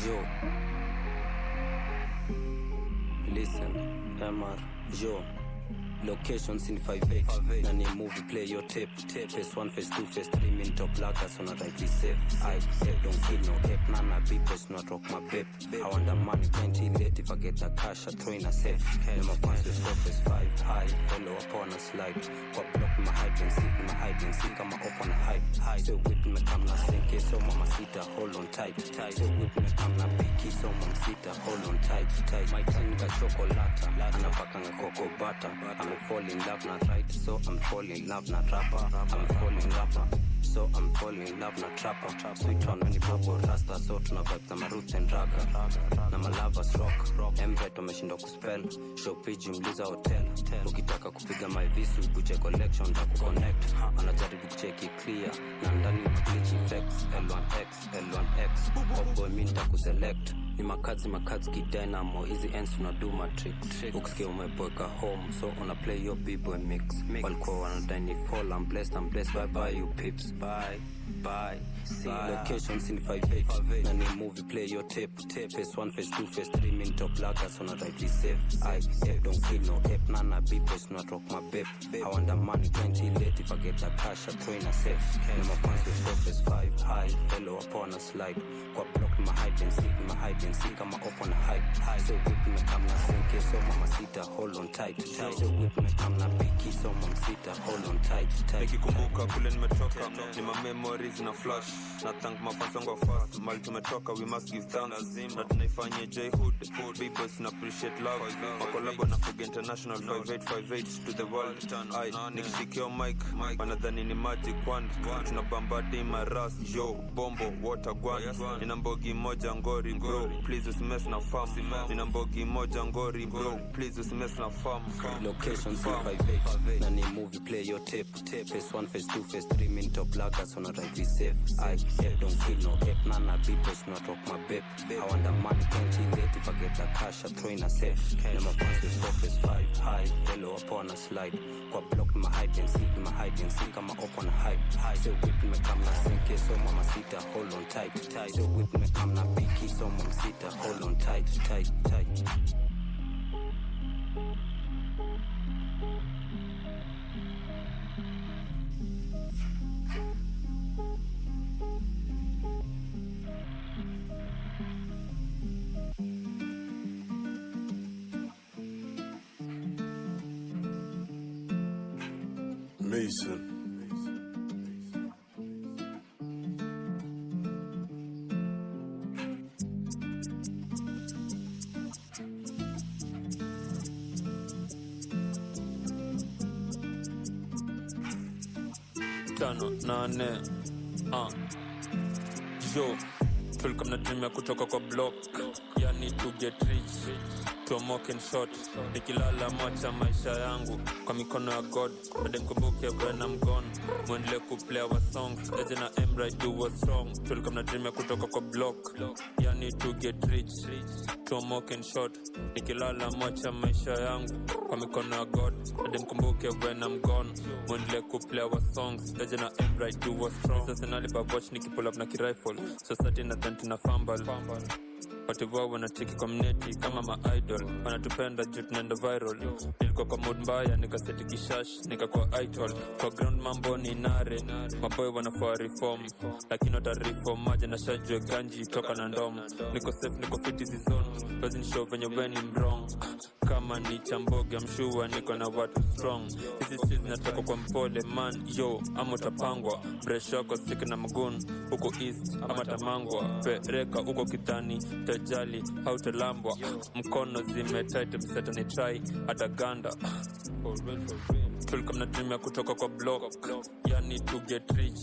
Yo, listen, MR, yo. Locations in 5H. Nani movie play your tape. Phase 1, phase 2, phase 3. Min top laggers on a rightly safe. I don't kill no hate. Nana beepers not rock my babe. I want the money plenty late. If I get the cash I throw in a safe. Then my fans with phase 5 high. Hello upon a slide. Got block my hide and seek. My hide and seek. I'm up on a hype. Still with me come na sink. So mama sita hold on tight. Still with me come na picky. So mama sita hold on tight. My tongue got chocolate. Anapakanga cocoa butter. I'm fall in love not right, so I'm fall in love not rapper. I'm fall in rapper, so I'm fall in love not trapper. Sweet on many bubble rasta, so tuna vibe na maruth and raga. Na malavas rock, Emret wameshinda kuspell. Show page mliza hotel. Ukitaka kupiga my visu, kuche collection da kuconnect. Anajaribu kucheki clear, na ndani na glitch effects. L1X, L1X. Oh boy minta kuselect. Ni makazi kidynamo. Easy ends do matrix. Ukisikia umeboeka home, so una play your b-boy mix. Walikuwa wanadai ni fall, I'm blessed, bye you pips, bye. See locations in 5H. Nani movie play your tape. Phase 1, phase 2, phase 3. Min top laggers on a rightly safe. I don't kill no hate. Nana beepers not rock my babe. I want the money plenty late. If I get the cash I throw in a safe. Then my fans with phase 5 high. Hello upon a slide. Got block my hide and seek. I'm up on a hype. Still with me come na sink. So mama sita hold on tight. Still with me come na picky. So mama sita hold on tight. Nikikumbuka kule nimetoka, ni my memories na flash. Na thank my fans wangu fast. Mali tumetoka, we must give thanks. Na tunaifanya J-Hood, B-Boys na appreciate love. Makolabo na Fuga International 5858 to the world. I nikishikio mic, wanadhani ni magic wand. Tunabamba dima ras, yo, bombo, water gwan. Nina mbogi moja ngori bro, please usimess na farm. Nina mbogi moja ngori bro, please usimess na farm. Locations in 5H. Nani movie play your tape. Phase 1, phase 2, phase 3. Min top laggers on a rightly safe. I don't kill no hate. Nana beepers not rock my babe. I want the money plenty late. If I get the cash I throw in a safe. Then my fans with phase 5 high. Hello upon a slide. Got block my hide and seek. I'm up on a hype. Still with me come na sink. So mama sita hold on tight. Still with me come na picky. So mama sita hold on tight. Mason. Tano, nane, yo, tulikuwa na dream ya kutoka kwa block. Yani to get rich, to mock and shot. Nikilala macha maisha yangu kwa mikono ya God. Bade mkumbuke when I'm gone. Mwendele kuplay our songs. Eje na Emra do what's wrong. Tulikuwa na dream ya kutoka kwa block. Yani to get rich, to mock and shot. Nikilala macha maisha yangu kwa mikono ya God. Bade mkumbuke when I'm gone. Mwendele kuplay our songs. Eje na Emra do what's wrong. Sasa nalipa watch nikipull up na kirifle. Society na tanti na fumble. Watu wao wanacheki community kama ma-idol. Wanatupenda juu tunaenda viral. Nilikuwa kwa mood mbaya nikaseti kishash. Nika kwa idol. Kwa ground mambo ni nare. Maboy wanafaa reform. Lakini wata reform maja na shajwe ganji toka na ndom. Niko safe niko fit easy zone. Bazi nishow venye weni mbrong. Kama ni chamboge mshua niko na watu strong. Hizi streets nataka kwa mpole man. Yo ama utapangwa. Breshoko stick na magun. Huko east ama tamangwa. Pereka huko kitani. Tajali hautalambwa. Mkono zimetight mseta ni try ataganda. tulikuwa na dream ya kutoka kwa block, yani to get rich,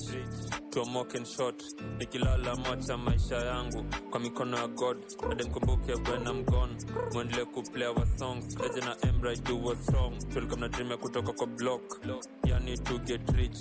tuomoke in short, nikilala macha maisha yangu kwa mikono ya God, hadi mkumbuke when I'm gone, muendelee kuplay our songs, Legend na Emra do what's wrong, tulikuwa na dream ya kutoka kwa block, yani to get rich,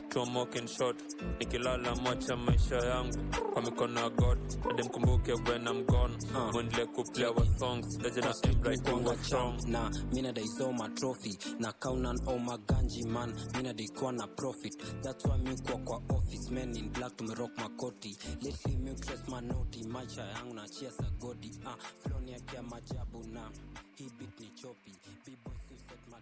tuomoke in short, nikilala macha maisha yangu kwa mikono ya God, hadi mkumbuke when I'm gone, muendelee kuplay our songs, Legend na Emra do what's wrong. Na mina dai so my trophy na kaunan all my ganji man, mina dai kwa na profit, that's why mi kwa office, men in black tumerock makoti, lately mi dress manoti, maisha yangu na chia sa godi, flow ni ya kia majabu na hii beat ni choppy, b-boy suicide my